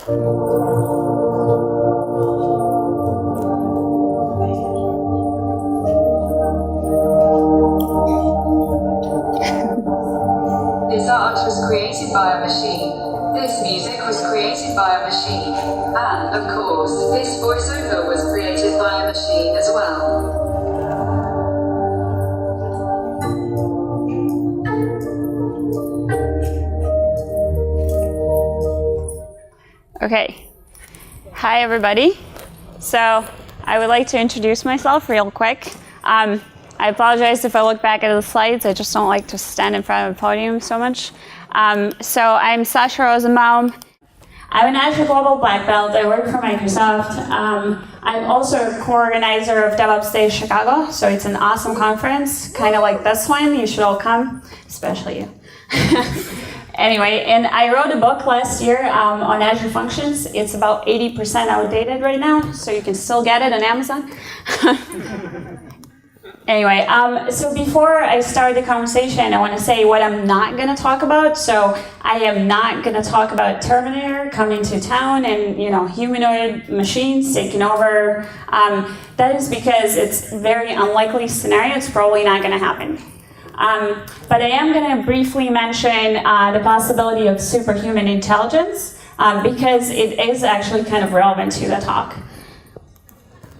This art was created by a machine. This music was created by a machine. And, of course, this voiceover was created by a machine as well. Okay. Hi, everybody. So I would like to introduce myself real quick. I apologize if I look back at the slides. I just don't like to stand in front of a podium so much. So I'm Sasha Rosenbaum. I'm an Azure Global Black Belt. I work for Microsoft. I'm also a co-organizer of DevOpsDays Chicago. So it's an awesome conference, kind of like this one. You should all come, especially you. Anyway, and I wrote a book last year on Azure Functions. It's about 80% outdated right now, so you can still get it on Amazon. Anyway, so before I start the conversation, I want to say what I'm not going to talk about. So I am not going to talk about Terminator coming to town and, you know, humanoid machines taking over. That is because it's a very unlikely scenario. It's probably not going to happen. But I am going to briefly mention the possibility of superhuman intelligence because it is actually kind of relevant to the talk.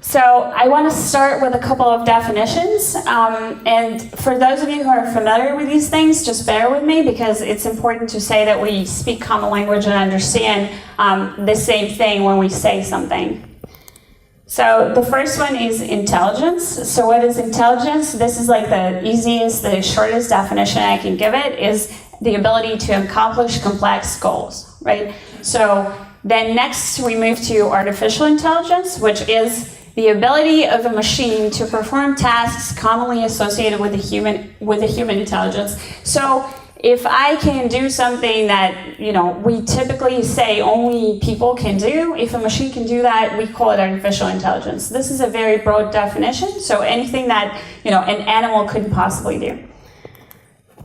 So I want to start with a couple of definitions. And for those of you who are familiar with these things, just bear with me because it's important to say that we speak common language and understand the same thing when we say something. So the first one is intelligence. So what is intelligence? This is like the easiest, the shortest definition I can give it, is the ability to accomplish complex goals, right? So then next we move to artificial intelligence, which is the ability of a machine to perform tasks commonly associated with a human intelligence. So if I can do something that, you know, we typically say only people can do, if a machine can do that, we call it artificial intelligence. This is a very broad definition, so anything that, you know, an animal couldn't possibly do.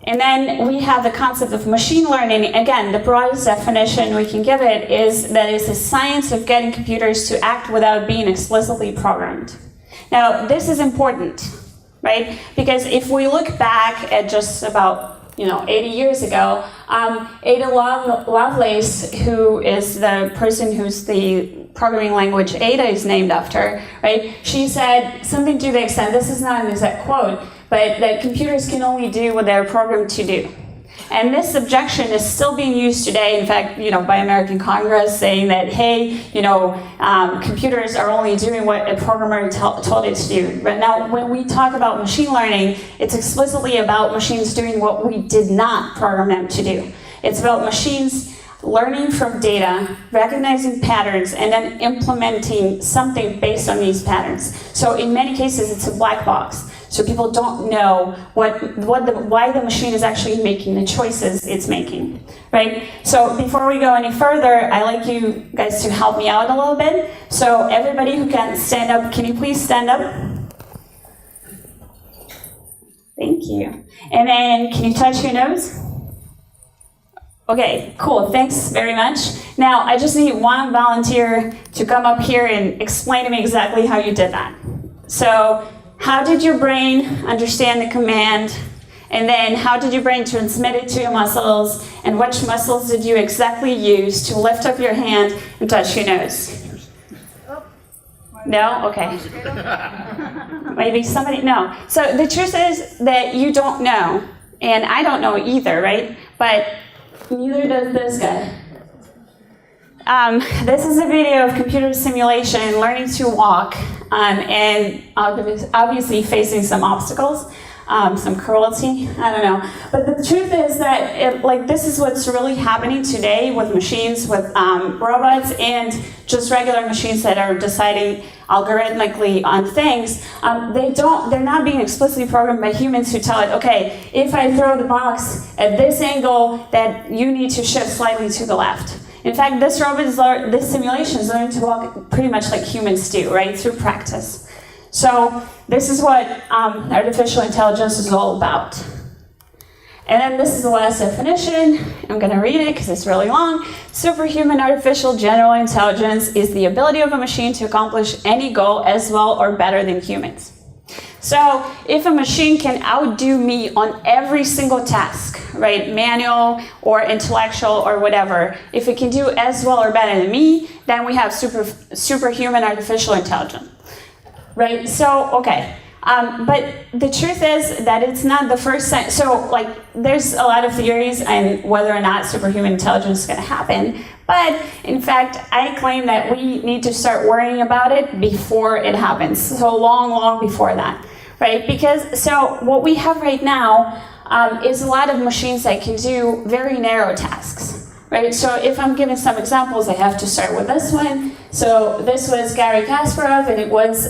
And then we have the concept of machine learning. Again, the broadest definition we can give it is that it's the science of getting computers to act without being explicitly programmed. Now, this is important, right? Because if we look back at just about 80 years ago, Ada Lovelace, who is the person who's the programming language Ada is named after, right? She said something to the extent, this is not an exact quote, but that computers can only do what they're programmed to do. And this objection is still being used today, in fact, by American Congress, saying that, hey, computers are only doing what a programmer told it to do. But now, when we talk about machine learning, it's explicitly about machines doing what we did not program them to do. It's about machines learning from data, recognizing patterns, and then implementing something based on these patterns. So in many cases, it's a black box. So people don't know why the machine is actually making the choices it's making, right? So before we go any further, I'd like you guys to help me out a little bit. So everybody who can stand up, can you please stand up? Thank you. And then can you touch your nose? Okay, cool, thanks very much. Now, I just need one volunteer to come up here and explain to me exactly how you did that. So, how did your brain understand the command? And then how did your brain transmit it to your muscles? And which muscles did you exactly use to lift up your hand and touch your nose? No? Okay. Maybe somebody, no. So the truth is that you don't know. And I don't know either, right? But neither does this guy. This is a video of computer simulation, learning to walk, and obviously facing some obstacles, some cruelty, I don't know. But the truth is that this is what's really happening today with machines, with robots, and just regular machines that are deciding algorithmically on things. They're not being explicitly programmed by humans who tell it, okay, if I throw the box at this angle, that you need to shift slightly to the left. In fact, this simulation is learning to walk pretty much like humans do, right, through practice. So this is what artificial intelligence is all about. And then this is the last definition. I'm going to read it because it's really long. Superhuman artificial general intelligence is the ability of a machine to accomplish any goal as well or better than humans. So if a machine can outdo me on every single task, right, manual or intellectual or whatever, if it can do as well or better than me, then we have superhuman artificial intelligence, right? So, okay. But the truth is that it's not the first time. So, like, there's a lot of theories on whether or not superhuman intelligence is going to happen. But, in fact, I claim that we need to start worrying about it before it happens. So long before that, right? Because, so what we have right now is a lot of machines that can do very narrow tasks. Right, so if I'm giving some examples, I have to start with this one. So this was Garry Kasparov, and it was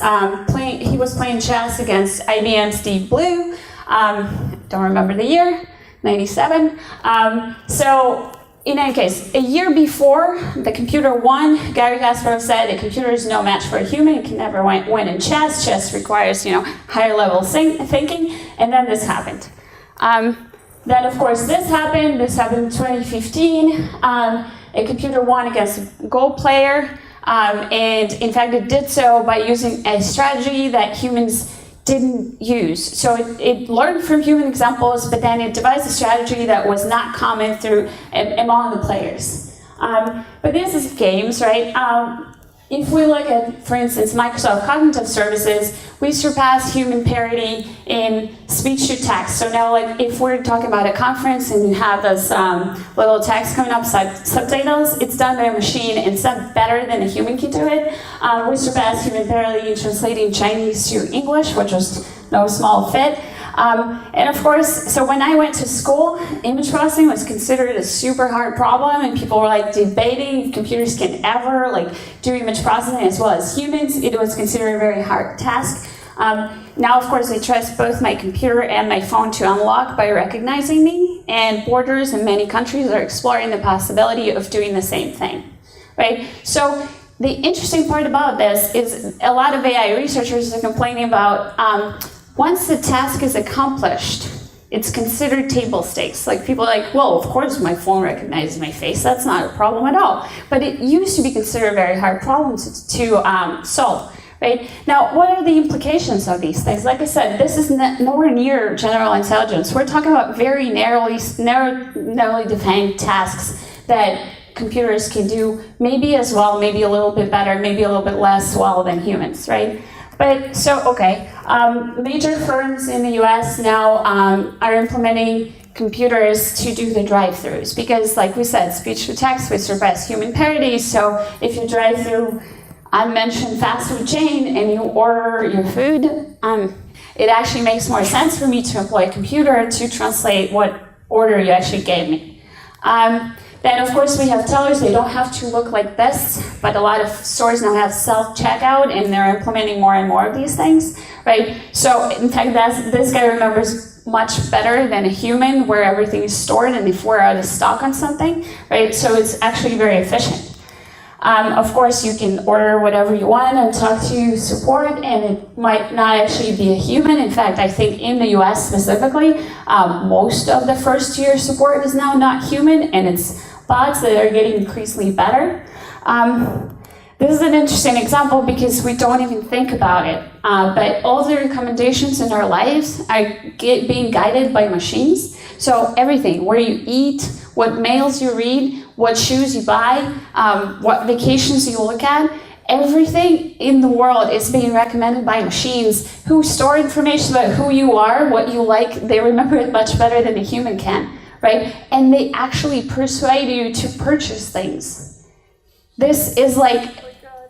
he was playing chess against IBM's Deep Blue. Don't remember the year, 97. So in any case, a year before the computer won, Garry Kasparov said a computer is no match for a human. It can never win in chess. Chess requires, higher level thinking, and then this happened. Then, of course, this happened in 2015. A computer won against a Go player, and in fact, it did so by using a strategy that humans didn't use. So it learned from human examples, but then it devised a strategy that was not common among the players. But this is games, right? If we look at, for instance, Microsoft Cognitive Services, we surpass human parity in speech-to-text. So now, like, if we're talking about a conference and you have this little text coming up, subtitles, it's done by a machine, and it's done better than a human can do it. We surpass human parity in translating Chinese to English, which was no small feat. And of course, so when I went to school, image processing was considered a super hard problem, and people were like debating if computers can ever do image processing as well as humans. It was considered a very hard task. Now, of course, I trust both my computer and my phone to unlock by recognizing me, and borders in many countries are exploring the possibility of doing the same thing, right? So the interesting part about this is a lot of AI researchers are complaining about once the task is accomplished, it's considered table stakes. Like, people are like, well, of course my phone recognizes my face. That's not a problem at all. But it used to be considered a very hard problem to solve, right? Now, what are the implications of these things? Like I said, this is nowhere near general intelligence. We're talking about very narrowly defined tasks that computers can do maybe as well, maybe a little bit better, maybe a little bit less well than humans, right? But so, okay, major firms in the US now are implementing computers to do the drive-thrus because, like we said, speech-to-text would surpass human parity. So if you drive through unmentioned fast food chain and you order your food, it actually makes more sense for me to employ a computer to translate what order you actually gave me. Then, of course, we have tellers. They don't have to look like this, but a lot of stores now have self-checkout, and they're implementing more and more of these things, right? So, in fact, this guy remembers much better than a human where everything is stored and if we're out of stock on something, right? So it's actually very efficient. Of course, you can order whatever you want and talk to support, and it might not actually be a human. In fact, I think in the US specifically, most of the first-year support is now not human, and it's bots that are getting increasingly better. This is an interesting example because we don't even think about it, but all the recommendations in our lives are being guided by machines. So everything, where you eat, what mails you read, what shoes you buy, what vacations you look at, everything in the world is being recommended by machines who store information about who you are, what you like. They remember it much better than a human can, right? And they actually persuade you to purchase things. This is like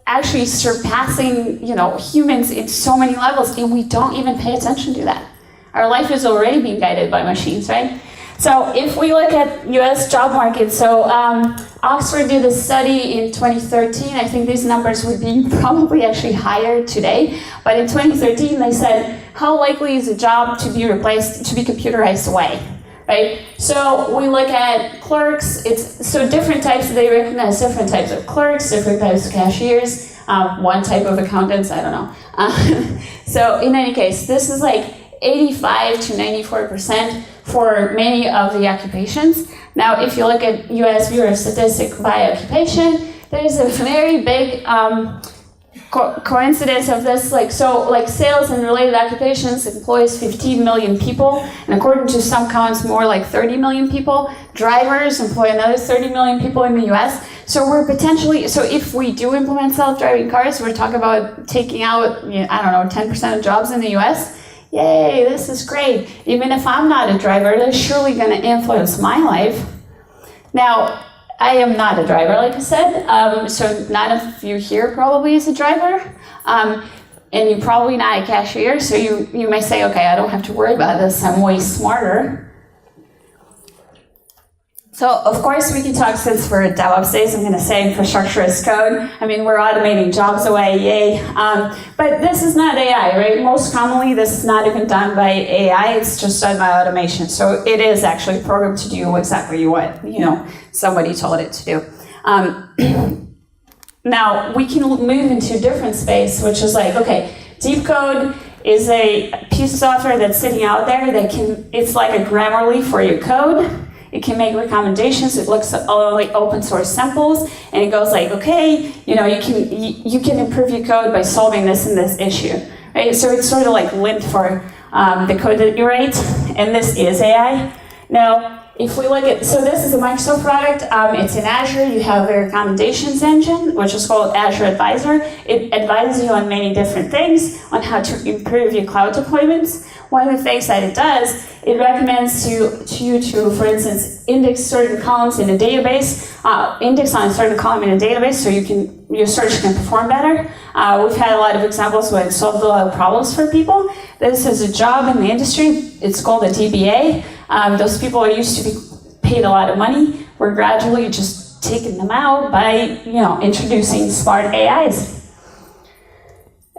actually surpassing, humans in so many levels, and we don't even pay attention to that. Our life is already being guided by machines, right? So if we look at US job market, so Oxford did a study in 2013. I think these numbers would be probably actually higher today. But in 2013, they said, how likely is a job to be replaced, to be computerized away, right? So we look at clerks. So different types, they recognize different types of clerks, different types of cashiers, one type of accountants, I don't know. So in any case, this is like 85 to 94% for many of the occupations. Now, if you look at US Bureau of Statistics by occupation, there's a very big coincidence of this, like sales and related occupations employs 15 million people, and according to some counts, more like 30 million people. Drivers employ another 30 million people in the US. So we're potentially, so if we do implement self-driving cars, we're talking about taking out, 10% of jobs in the US. Yay, this is great. Even if I'm not a driver, they're surely going to influence my life. Now, I am not a driver, like I said, so none of you here probably is a driver, and you're probably not a cashier, so you may say, okay, I don't have to worry about this, I'm way smarter. So, of course, we can talk, since we're at DevOps Days, I'm going to say infrastructure as code. I mean, we're automating jobs away, yay. But this is not AI, right? Most commonly, this is not even done by AI, it's just done by automation. So it is actually programmed to do exactly what, somebody told it to do. Now, we can move into a different space, which is like, okay, deep code is a piece of software that's sitting out there that it's like a Grammarly for your code. It can make recommendations. It looks at all the open source samples, and it goes like, okay, you can improve your code by solving this and this issue, right? So it's sort of like lint for the code that you write, and this is AI. Now, if we look at, so this is a Microsoft product. It's in Azure. You have a recommendations engine, which is called Azure Advisor. It advises you on many different things on how to improve your cloud deployments. One of the things that it does, it recommends to you to, for instance, index certain columns in a database, index on a certain column in a database so your search can perform better. We've had a lot of examples where it solved a lot of problems for people. This is a job in the industry. It's called a DBA. Those people are used to be paid a lot of money. We're gradually just taking them out by, introducing smart AIs.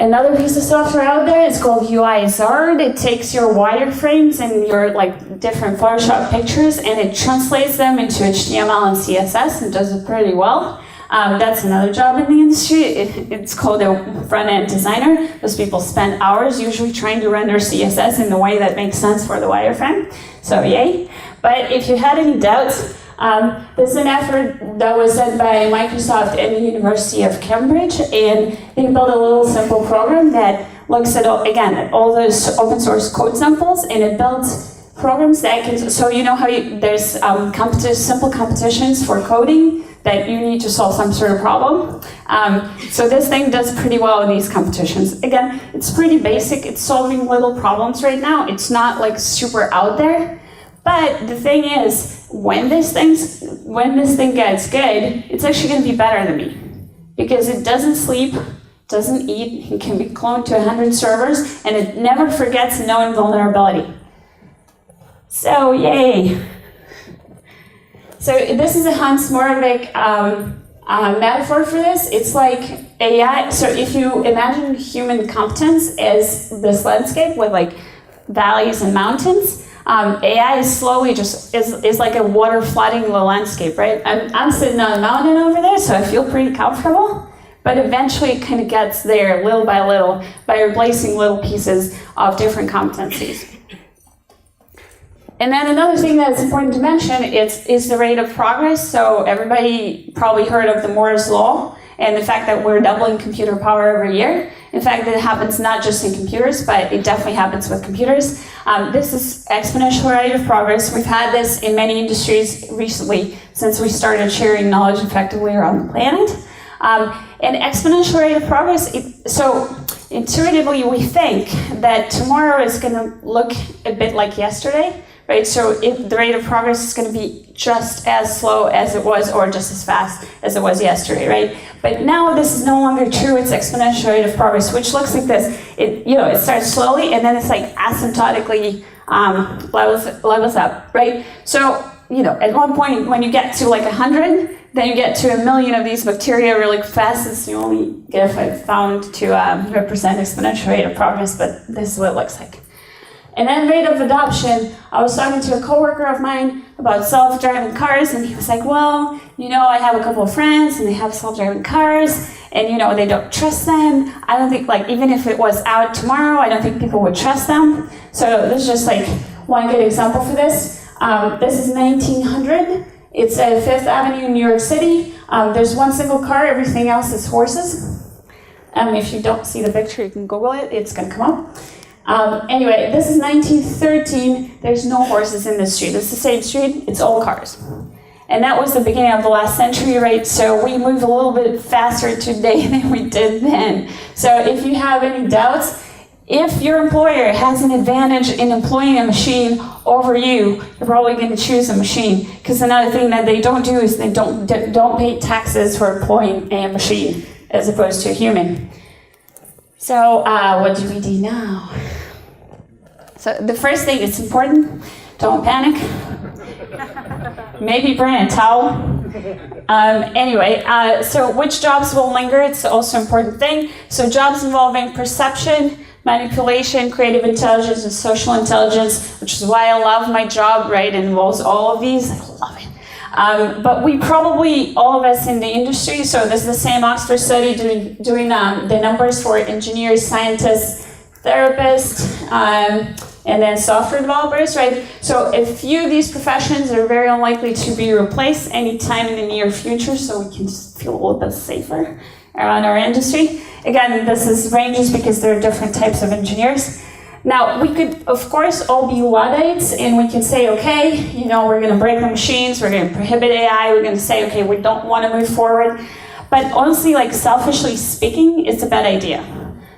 Another piece of software out there is called UIZard. It takes your wireframes and your different Photoshop pictures and it translates them into HTML and CSS and does it pretty well. That's another job in the industry. It's called a front-end designer. Those people spend hours usually trying to render CSS in the way that makes sense for the wireframe. So yay. But if you had any doubts, this is an effort that was done by Microsoft and the University of Cambridge, and they built a little simple program that looks at, at all those open source code samples, and it builds programs that can, so how there's simple competitions for coding that you need to solve some sort of problem. So this thing does pretty well in these competitions. Again, it's pretty basic. It's solving little problems right now. It's not super out there. But the thing is, when this thing gets good, it's actually going to be better than me. Because it doesn't sleep, doesn't eat, it can be cloned to 100 servers, and it never forgets known vulnerability. So, yay. So this is a Hans Moravec metaphor for this. It's like AI. So if you imagine human competence as this landscape with valleys and mountains, AI is slowly is like a water flooding the landscape, right? I'm sitting on a mountain over there, so I feel pretty comfortable. But eventually it kind of gets there little by little by replacing little pieces of different competencies. And then another thing that's important to mention is the rate of progress. So everybody probably heard of the Moore's Law and the fact that we're doubling computer power every year. In fact, it happens not just in computers, but it definitely happens with computers. This is exponential rate of progress. We've had this in many industries recently since we started sharing knowledge effectively around the planet. And exponential rate of progress, so intuitively we think that tomorrow is going to look a bit like yesterday. Right, so the rate of progress is going to be just as slow as it was, or just as fast as it was yesterday, right? But now this is no longer true. It's exponential rate of progress, which looks like this. It starts slowly, and then it's asymptotically levels up, right? So at one point when you get to 100, then you get to 1,000,000 of these bacteria really fast. It's the only GIF I've found to represent exponential rate of progress, but this is what it looks like. And then rate of adoption, I was talking to a coworker of mine about self-driving cars, and he was like, well, I have a couple of friends, and they have self-driving cars, and, they don't trust them. I don't think, even if it was out tomorrow, I don't think people would trust them. So this is just one good example for this. This is 1900. It's at Fifth Avenue in New York City. There's one single car, everything else is horses. If you don't see the picture, you can Google it, it's gonna come up. Anyway, this is 1913. There's no horses in this street. It's the same street, it's all cars. And that was the beginning of the last century, right? So we move a little bit faster today than we did then. So if you have any doubts, if your employer has an advantage in employing a machine over you, you're probably going to choose a machine. Because another thing that they don't do is they don't pay taxes for employing a machine as opposed to a human. So what do we do now? So the first thing that's important, don't panic. Maybe bring a towel. Anyway, so which jobs will linger? It's also an important thing. So jobs involving perception, manipulation, creative intelligence, and social intelligence, which is why I love my job, right? It involves all of these. I love it. But we probably, all of us in the industry, so this is the same Oxford study doing the numbers for engineers, scientists, therapists, and then software developers, right? So a few of these professions are very unlikely to be replaced anytime in the near future, so we can just feel a little bit safer around our industry. Again, this ranges because there are different types of engineers. Now, we could, of course, all be Luddites, and we can say, okay, you know, we're going to break the machines, we're going to prohibit AI, we're going to say, okay, we don't want to move forward. But honestly, like selfishly speaking, it's a bad idea.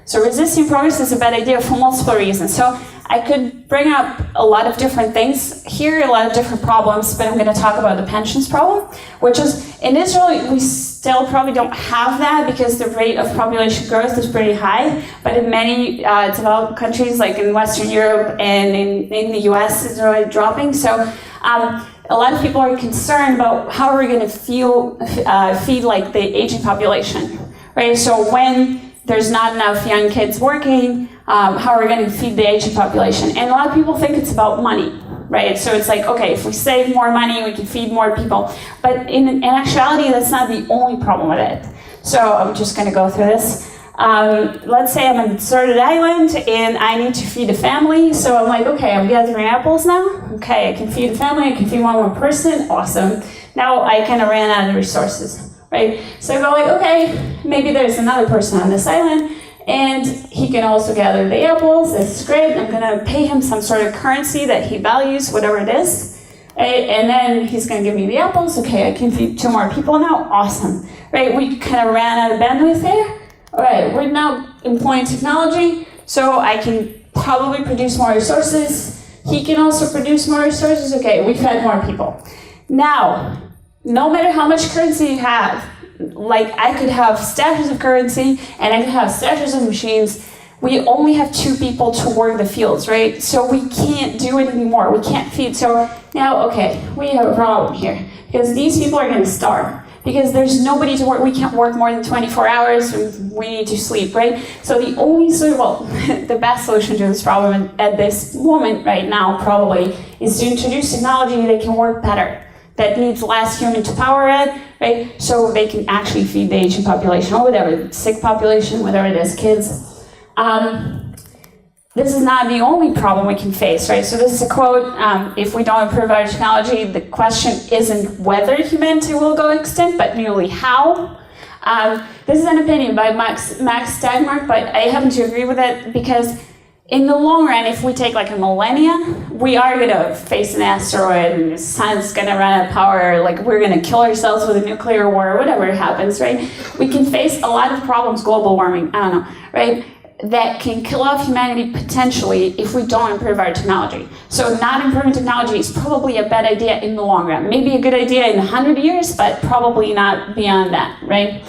So resisting progress is a bad idea for multiple reasons. So I could bring up a lot of different things here, a lot of different problems, but I'm going to talk about the pensions problem, which is, in Israel, we still probably don't have that because the rate of population growth is pretty high, but in many developed countries, like in Western Europe and in the US, it's already dropping. So a lot of people are concerned about how we're going to feed like the aging population, right? So when there's not enough young kids working, how are we going to feed the aging population? And a lot of people think it's about money, right? So it's like, okay, if we save more money, we can feed more people. But in actuality, that's not the only problem with it. So I'm just going to go through this. Let's say I'm on a deserted island and I need to feed a family. So I'm like, okay, I'm gathering apples now. Okay, I can feed a family, I can feed one more person. Awesome. Now I kind of ran out of resources. Right? So I go like, okay, maybe there's another person on this island and he can also gather the apples. That's great. I'm going to pay him some sort of currency that he values, whatever it is. Right? And then he's going to give me the apples. Okay, I can feed 2 more people now. Awesome. Right? We kind of ran out of bandwidth there. All right, we're now employing technology, so I can probably produce more resources. He can also produce more resources. Okay, we fed more people. Now, no matter how much currency you have, like I could have stashes of currency and I could have stashes of machines, we only have 2 people to work the fields, right? So we can't do it anymore. We can't feed. So now, okay, we have a problem here because these people are going to starve because there's nobody to work. We can't work more than 24 hours. We need to sleep, right? So the only solution, well, the best solution to this problem at this moment right now probably is to introduce technology that can work better, that needs less human to power it, right? So they can actually feed the aging population or whatever, sick population, whatever it is, kids. This is not the only problem we can face, right? So this is a quote, if we don't improve our technology, the question isn't whether humanity will go extinct, but merely how. This is an opinion by Max Stegmark, but I happen to agree with it because in the long run, if we take like a millennia, we are gonna face an asteroid and the sun's gonna run out of power, like we're gonna kill ourselves with a nuclear war, whatever happens, right? We can face a lot of problems, global warming, I don't know, right? That can kill off humanity potentially if we don't improve our technology. So not improving technology is probably a bad idea in the long run. Maybe a good idea in 100 years, but probably not beyond that, right?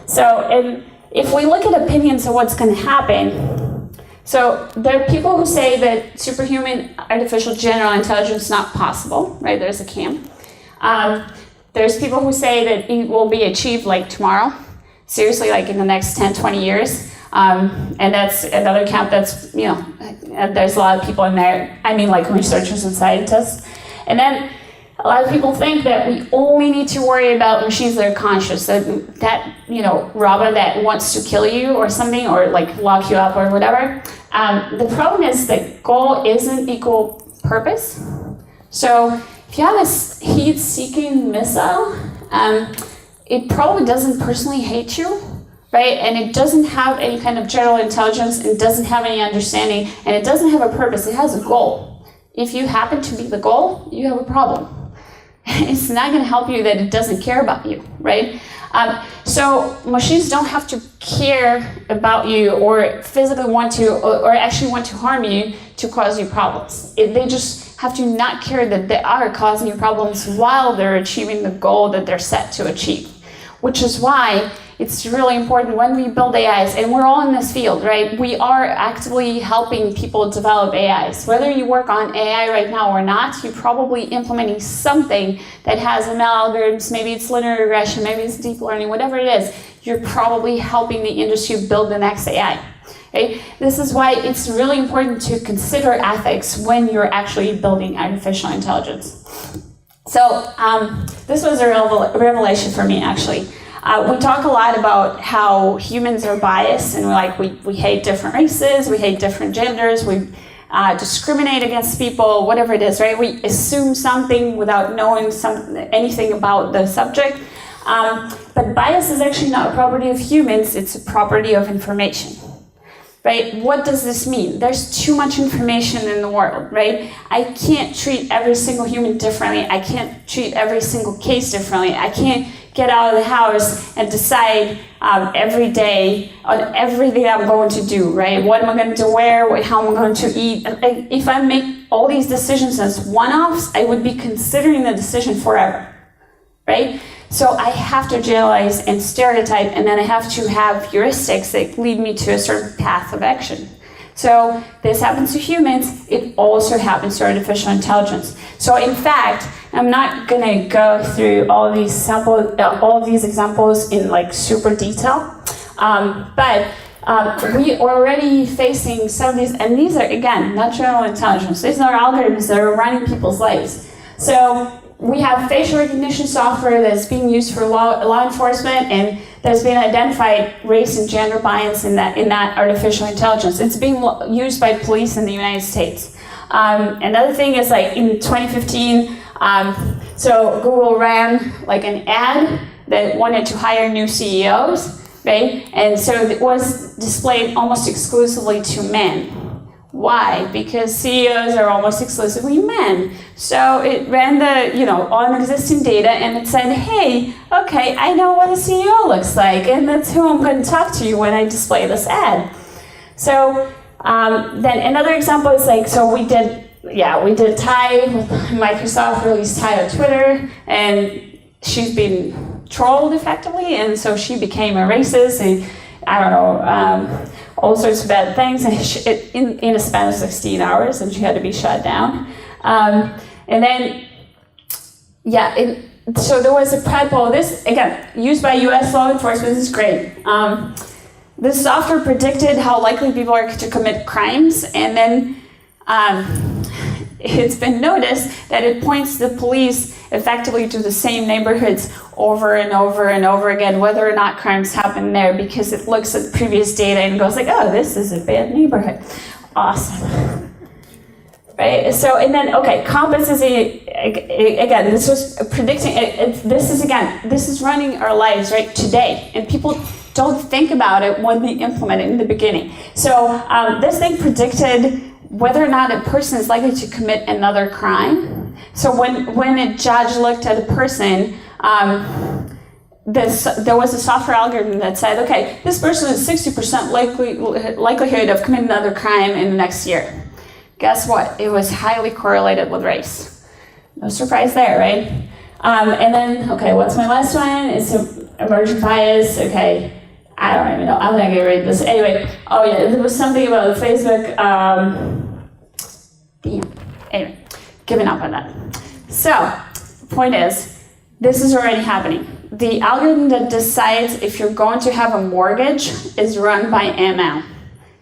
So if we look at opinions of what's gonna happen, so there are people who say that superhuman artificial general intelligence is not possible, right? There's a camp. There's people who say that it will be achieved like tomorrow, seriously, like in the next 10, 20 years. And that's another camp that's, you know, there's a lot of people in there, I mean like researchers and scientists. And then a lot of people think that we only need to worry about machines that are conscious, that you know, robot that wants to kill you or something, or like lock you up or whatever. The problem is the goal isn't equal purpose. So if you have a heat-seeking missile, it probably doesn't personally hate you, right? And it doesn't have any kind of general intelligence, it doesn't have any understanding, and it doesn't have a purpose, it has a goal. If you happen to be the goal, you have a problem. It's not going to help you that it doesn't care about you, right? So machines don't have to care about you or physically want to, or actually want to harm you to cause you problems. They just have to not care that they are causing you problems while they're achieving the goal that they're set to achieve. Which is why it's really important when we build AIs, and we're all in this field, right? We are actively helping people develop AIs. Whether you work on AI right now or not, you're probably implementing something that has ML algorithms, maybe it's linear regression, maybe it's deep learning, whatever it is, you're probably helping the industry build the next AI. Okay? This is why it's really important to consider ethics when you're actually building artificial intelligence. So this was a revelation for me, actually. We talk a lot about how humans are biased, and we hate different races, we hate different genders, we discriminate against people, whatever it is, right? We assume something without knowing anything about the subject. But bias is actually not a property of humans, it's a property of information. Right? What does this mean? There's too much information in the world, right? I can't treat every single human differently. I can't treat every single case differently. I can't get out of the house and decide every day on everything I'm going to do, right? What am I going to wear? How am I going to eat? If I make all these decisions as one-offs, I would be considering the decision forever, right? So I have to generalize and stereotype, and then I have to have heuristics that lead me to a certain path of action. So this happens to humans, it also happens to artificial intelligence. So in fact, I'm not gonna go through all these examples in like super detail, but we are already facing some of these, and these are, again, not general intelligence. These are algorithms that are running people's lives. So we have facial recognition software that's being used for law enforcement, and there's been identified race and gender bias in that artificial intelligence. It's being used by police in the United States. Another thing is, like in 2015, so Google ran like an ad that wanted to hire new CEOs, right? And so it was displayed almost exclusively to men. Why? Because CEOs are almost exclusively men. So it ran on existing data, and it said, hey, okay, I know what a CEO looks like, and that's who I'm going to talk to when I display this ad. So then another example is we did Ty, Microsoft released Ty on Twitter, and she's been trolled effectively, and so she became a racist, and I don't know, all sorts of bad things, and in a span of 16 hours, and she had to be shut down. And then, so there was a pred poll. This, again, used by US law enforcement, this is great. This software predicted how likely people are to commit crimes, and then it's been noticed that it points the police effectively to the same neighborhoods over and over and over again, whether or not crimes happen there, because it looks at previous data and goes like, oh, this is a bad neighborhood. Awesome. Right? So, and then, okay, competency, again, this was predicting, this is running our lives, right, today, and people don't think about it when they implement it in the beginning. So this thing predicted whether or not a person is likely to commit another crime. So when a judge looked at a person, there was a software algorithm that said, okay, this person is 60% likelihood of committing another crime in the next year. Guess what? It was highly correlated with race. No surprise there, right? And then, okay, what's my last one? It's emergent bias. Okay, I don't even know. I'm not gonna read this. Anyway, oh yeah, there was something about Facebook. Anyway, giving up on that. So, the point is, this is already happening. The algorithm that decides if you're going to have a mortgage is run by ML.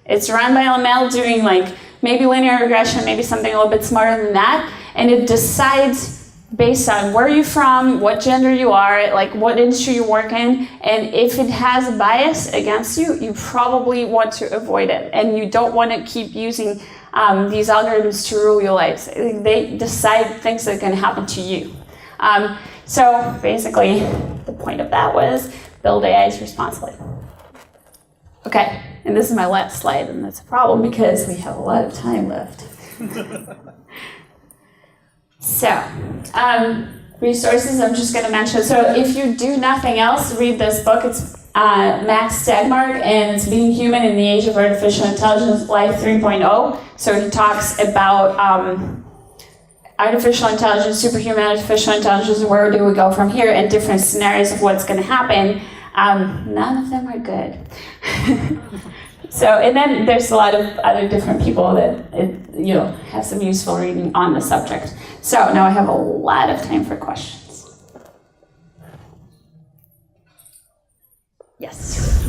It's run by ML doing maybe linear regression, maybe something a little bit smarter than that, and it decides based on where you're from, what gender you are, what industry you work in, and if it has a bias against you, you probably want to avoid it, and you don't want to keep using these algorithms to rule your lives. They decide things that are going to happen to you. So basically, the point of that was build AIs responsibly. Okay, and this is my last slide, and that's a problem because we have a lot of time left. So, resources I'm just going to mention. So if you do nothing else, read this book. It's Max Tegmark, and it's Being Human in the Age of Artificial Intelligence, Life 3.0. So he talks about artificial intelligence, superhuman artificial intelligence, and where do we go from here, and different scenarios of what's going to happen. None of them are good. So, and then there's a lot of other different people that have some useful reading on the subject. So now I have a lot of time for questions. Yes.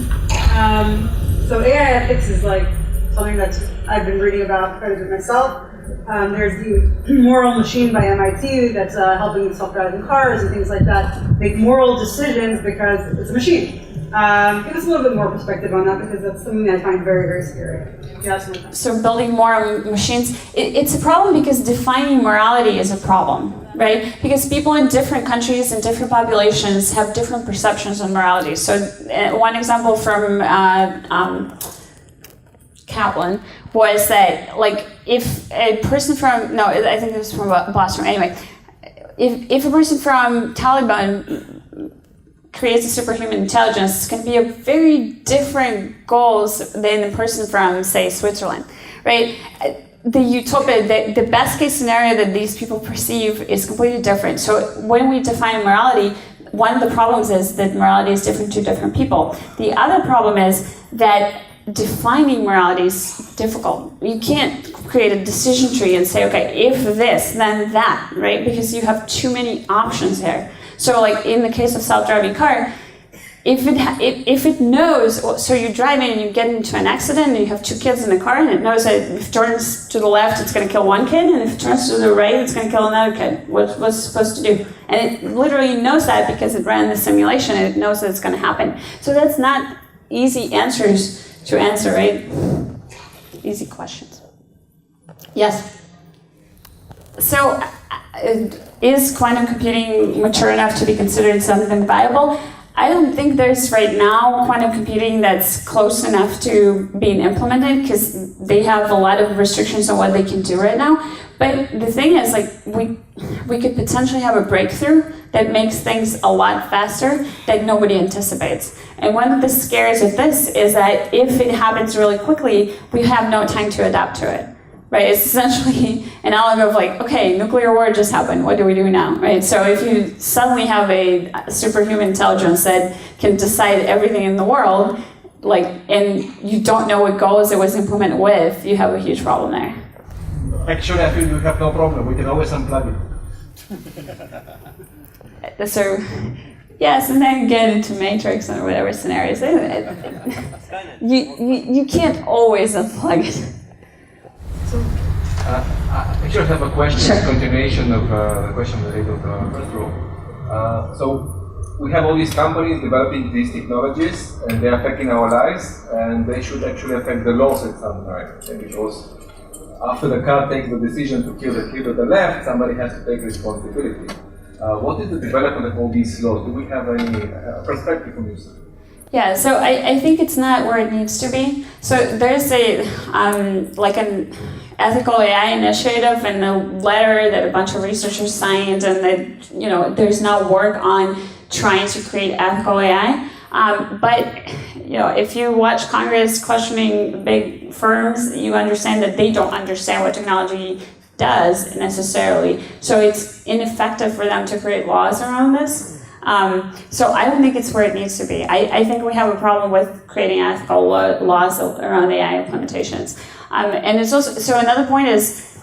So AI ethics is like something that I've been reading about quite a bit myself. There's the Moral Machine by MIT that's helping self-driving cars and things like that make moral decisions because it's a machine. Give us a little bit more perspective on that, because that's something I find very, very scary. Yeah, so building moral machines, it's a problem because defining morality is a problem, right? Because people in different countries and different populations have different perceptions on morality. So one example from Kaplan was that, like, if a person from, no, I think it was from Boston, anyway, if a person from Taliban creates a superhuman intelligence, it's going to be a very different goals than the person from, say, Switzerland, right? The utopia, the best case scenario that these people perceive is completely different. So when we define morality, one of the problems is that morality is different to different people. The other problem is that defining morality is difficult. You can't create a decision tree and say, okay, if this, then that, right? Because you have too many options there. So, like in the case of self-driving car, if it knows, so you're driving and you get into an accident and you have two kids in the car, and it knows that if it turns to the left, it's going to kill one kid, and if it turns to the right, it's going to kill another kid. What's it supposed to do? And it literally knows that because it ran the simulation, and it knows that it's going to happen. So that's not easy answers to answer, right? Easy questions. Yes? So, is quantum computing mature enough to be considered something viable? I don't think there's right now quantum computing that's close enough to being implemented, because they have a lot of restrictions on what they can do right now. But the thing is, like, we could potentially have a breakthrough that makes things a lot faster that nobody anticipates. And one of the scares of this is that if it happens really quickly, we have no time to adapt to it. Right, it's essentially an element of like, okay, nuclear war just happened, what do we do now, right? So if you suddenly have a superhuman intelligence that can decide everything in the world, like, and you don't know what goals it was implemented with, you have a huge problem there. Actually, I feel we have no problem, we can always unplug it. So, yes, and then get into Matrix or whatever scenarios. You can't always unplug it. Actually, I have a question, Sure. Continuation of the question related to the first row. So we have all these companies developing these technologies, and they're affecting our lives, and they should actually affect the laws at some time. Because after the car takes the decision to kill the kid on the left, somebody has to take responsibility. What is the development of all these laws? Do we have any perspective from you, sir? Yeah, so I think it's not where it needs to be. So there's a like an ethical AI initiative and a letter that a bunch of researchers signed, and that there's now work on trying to create ethical AI. But if you watch Congress questioning big firms, you understand that they don't understand what technology does necessarily. So it's ineffective for them to create laws around this. So I don't think it's where it needs to be. I think we have a problem with creating ethical laws around AI implementations. And it's also, so another point is,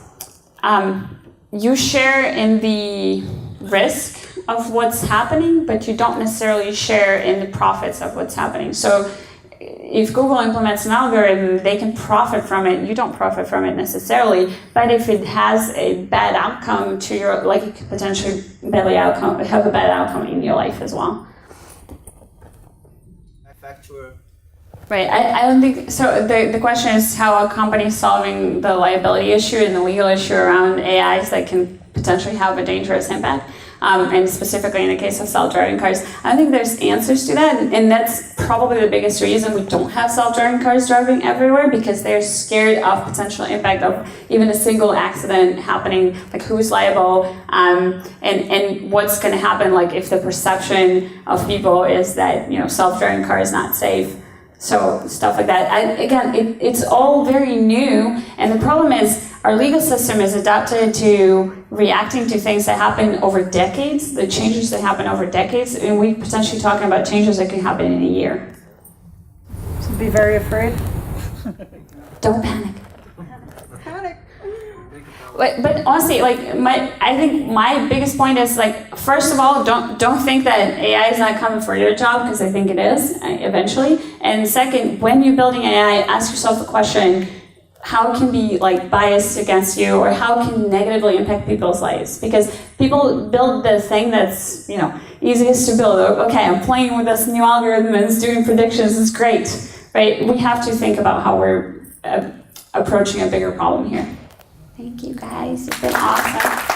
you share in the risk of what's happening, but you don't necessarily share in the profits of what's happening. So if Google implements an algorithm, they can profit from it. You don't profit from it necessarily, but if it has a bad outcome to your, like it could potentially have a bad outcome in your life as well. Manufacturer Right, I don't think, so the question is how a company is solving the liability issue and the legal issue around AIs that can potentially have a dangerous impact, and specifically in the case of self-driving cars. I don't think there's answers to that, and that's probably the biggest reason we don't have self-driving cars driving everywhere, because they're scared of potential impact of even a single accident happening, like who's liable, and what's going to happen, like if the perception of people is that, you know, self-driving car is not safe. So stuff like that. It's all very new, and the problem is our legal system is adapted to reacting to things that happen over decades, the changes that happen over decades, and we're potentially talking about changes that can happen in a year. So be very afraid. Don't panic. Panic. But honestly, like I think my biggest point is, like, first of all, don't think that AI is not coming for your job, because I think it is eventually. And second, when you're building AI, ask yourself the question: how can be like biased against you, or how can negatively impact people's lives? Because people build the thing that's, you know, easiest to build. Okay, I'm playing with this new algorithm and it's doing predictions. It's great, right? We have to think about how we're approaching a bigger problem here. Thank you guys, you've been awesome.